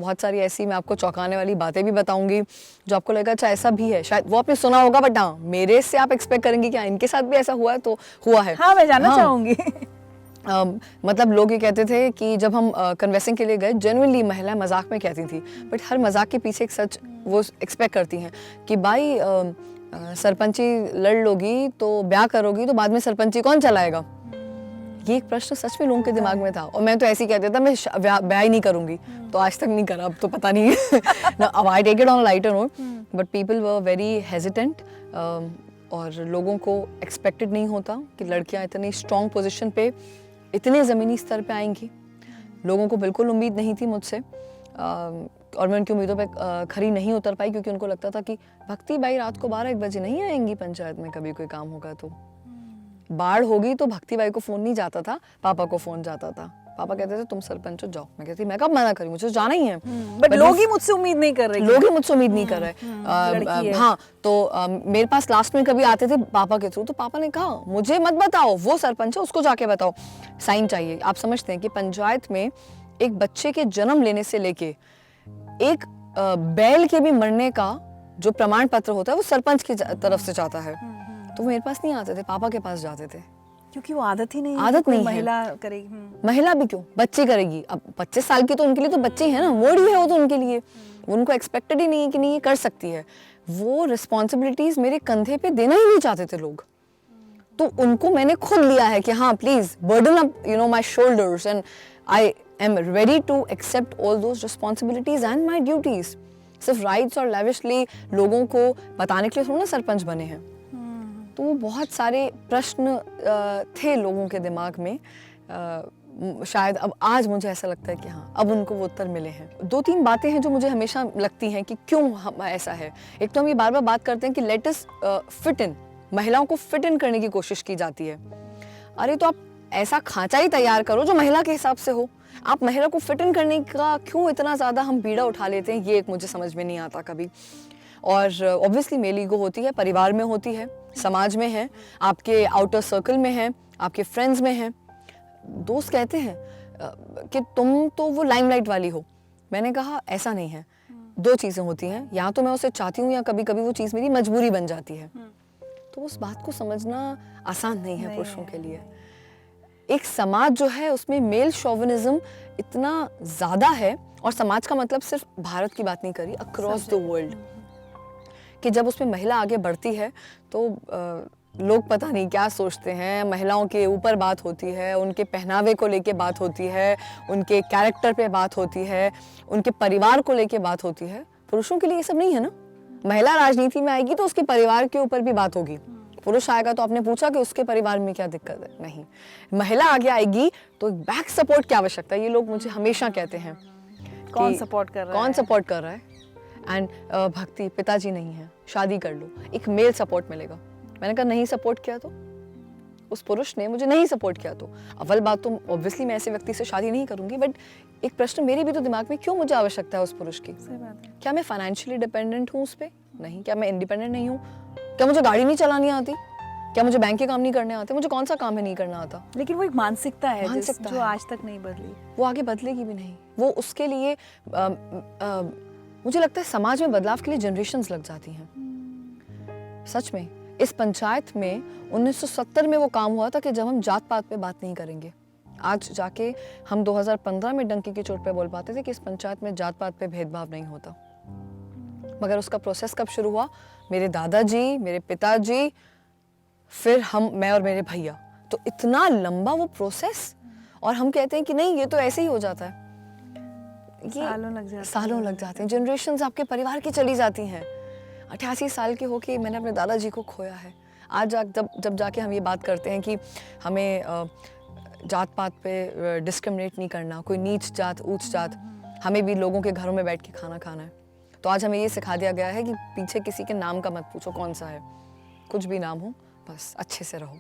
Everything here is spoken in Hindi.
बहुत सारी ऐसी मैं आपको चौंकाने वाली बातें भी बताऊंगी जो आपको लगेगा अच्छा ऐसा भी है, शायद वो आपने सुना होगा, बट हाँ मेरे से आप एक्सपेक्ट करेंगे कि हाँ इनके साथ भी ऐसा हुआ है, तो हुआ है। हाँ, मैं जानना चाहूंगी। मतलब लोग ये कहते थे कि जब हम कन्वेंसिंग के लिए गए, जेन्युइनली महिलाएं मजाक में कहती थी, बट हर मजाक के पीछे एक सच वो एक्सपेक्ट करती हैं कि भाई सरपंची लड़ लोगी तो ब्याह करोगी तो बाद में सरपंची कौन चलाएगा। ये एक प्रश्न सच में लोगों के दिमाग में था, और मैं तो ऐसे ही कहता था मैं ब्याह ही नहीं करूंगी, तो आज तक नहीं करा, अब तो पता नहीं। अब I take it on lighter note, but people were very hesitant, और लोगों को एक्सपेक्टेड नहीं होता कि लड़कियां इतनी स्ट्रॉन्ग पोजीशन पे इतने ज़मीनी स्तर पे आएंगी। लोगों को बिल्कुल उम्मीद नहीं थी मुझसे, और मैं उनकी उम्मीदों पे खरी नहीं उतर पाई, क्योंकि उनको लगता था कि भक्ति बाई रात को 12-1 बजे नहीं आएंगी पंचायत में, कभी कोई काम होगा तो बाढ़ होगी तो भक्ति बाई को फ़ोन नहीं जाता था, पापा को फ़ोन जाता था। पापा कहते थे तुम सरपंच हो जाओ, मैं कहती मैं कब मना करी, मुझे जाना ही है। बट लोग ही मुझसे उम्मीद नहीं कर रहे, लोग ही मुझसे उम्मीद नहीं कर रहे। हाँ, तो मेरे पास लास्ट में कभी आते थे पापा के थ्रू, तो पापा ने कहा मुझे मत बताओ, वो सरपंच है उसको जाके बताओ, साइन चाहिए। आप समझते हैं कि पंचायत में एक बच्चे के जन्म लेने से लेके एक बैल के भी मरने का जो प्रमाण पत्र होता है वो सरपंच की तरफ से जाता है। तो वो मेरे पास नहीं आते थे, पापा के पास जाते थे, क्योंकि वो आदत ही नहीं है, आदत नहीं है। महिला करेगी, महिला भी क्यों, बच्चे करेगी। अब 25 साल की तो उनके लिए तो बच्चे हैं ना, वर्ड ही है वो तो उनके लिए, उनको एक्सपेक्टेड ही नहीं है कि नहीं ये कर सकती है। वो रिस्पॉन्सिबिलिटीज मेरे कंधे पे देना ही नहीं चाहते थे लोग, तो उनको मैंने खुद लिया है कि हाँ please burden up you know my shoulders, and I am ready to accept all those responsibilities and my duties. सिर्फ राइट्स और लेविशली लोगों को बताने के लिए थोड़ा ना सरपंच बने हैं। तो वो बहुत सारे प्रश्न थे लोगों के दिमाग में, शायद अब आज मुझे ऐसा लगता है कि हाँ अब उनको वो उत्तर मिले हैं। 2-3 बातें हैं जो मुझे हमेशा लगती हैं कि क्यों हम ऐसा है। एक तो हम ये बार बार बात करते हैं कि लेट अस फिट इन, महिलाओं को फिट इन करने की कोशिश की जाती है। अरे तो आप ऐसा खांचा ही तैयार करो जो महिला के हिसाब से हो, आप महिला को फिट इन करने का क्यों इतना ज़्यादा हम बीड़ा उठा लेते हैं, ये एक मुझे समझ में नहीं आता कभी। और ऑब्वियसली मेल ईगो होती है, परिवार में होती है, समाज में है, आपके आउटर सर्कल में है, आपके फ्रेंड्स में है। दोस्त कहते हैं कि तुम तो वो लाइमलाइट वाली हो। मैंने कहा ऐसा नहीं है, 2 चीज़ें होती हैं, या तो मैं उसे चाहती हूँ या कभी कभी वो चीज़ मेरी मजबूरी बन जाती है। तो उस बात को समझना आसान नहीं है पुरुषों के लिए। एक समाज जो है उसमें मेल शोविनिज्म इतना ज़्यादा है, और समाज का मतलब सिर्फ भारत की बात नहीं करी, अक्रॉस द वर्ल्ड, कि जब उसमें महिला आगे बढ़ती है तो लोग पता नहीं क्या सोचते हैं। महिलाओं के ऊपर बात होती है, उनके पहनावे को लेके बात होती है, उनके कैरेक्टर पे बात होती है, उनके परिवार को लेके बात होती है। पुरुषों के लिए ये सब नहीं है ना। महिला राजनीति में आएगी तो उसके परिवार के ऊपर भी बात होगी, पुरुष आएगा तो आपने पूछा कि उसके परिवार में क्या दिक्कत है, नहीं। महिला आगे आएगी तो बैक सपोर्ट की आवश्यकता है। ये लोग मुझे हमेशा कहते हैं कौन सपोर्ट कर रहा है, एंड भक्ति पिताजी नहीं है, शादी कर लो, एक मेल सपोर्ट मिलेगा। मैंने कहा नहीं सपोर्ट किया तो, उस पुरुष ने मुझे नहीं सपोर्ट किया तो अव्वल बात तो ऑब्वियसली मैं ऐसे व्यक्ति से शादी नहीं करूंगी, बट एक प्रश्न मेरे भी तो दिमाग में, क्यों मुझे आवश्यकता है उस पुरुष की? सही बात है। क्या मैं फाइनेंशियली डिपेंडेंट हूँ उस पर? नहीं। क्या मैं इंडिपेंडेंट नहीं हूँ? क्या मुझे गाड़ी नहीं चलानी आती? क्या मुझे बैंक के काम नहीं करने आते? मुझे कौन सा काम है नहीं करना आता? लेकिन वो एक मानसिकता है मानसिकता जो आज तक नहीं बदली, वो आगे बदलेगी भी नहीं। वो उसके लिए मुझे लगता है समाज में बदलाव के लिए जनरेशंस लग जाती हैं। सच में इस पंचायत में 1970 में वो काम हुआ था कि जब हम जात पात पे बात नहीं करेंगे। आज जाके हम 2015 में डंकी की चोट पे बोल पाते थे कि इस पंचायत में जात पात पे भेदभाव नहीं होता। मगर उसका प्रोसेस कब शुरू हुआ? मेरे दादाजी, मेरे पिताजी, फिर हम, मैं और मेरे भैया। तो इतना लंबा वो प्रोसेस, और हम कहते हैं कि नहीं ये तो ऐसे ही हो जाता है। सालों लग जाते हैं। जनरेशंस आपके परिवार की चली जाती हैं। 88 साल के होके मैंने अपने दादाजी को खोया है। आज जब जाके हम ये बात करते हैं कि हमें जात पात पे डिस्क्रिमिनेट नहीं करना, कोई नीच जात ऊंच जात, हमें भी लोगों के घरों में बैठ के खाना खाना है। तो आज हमें ये सिखा दिया गया है कि पीछे किसी के नाम का मत पूछो कौन सा है, कुछ भी नाम हो बस अच्छे से रहो।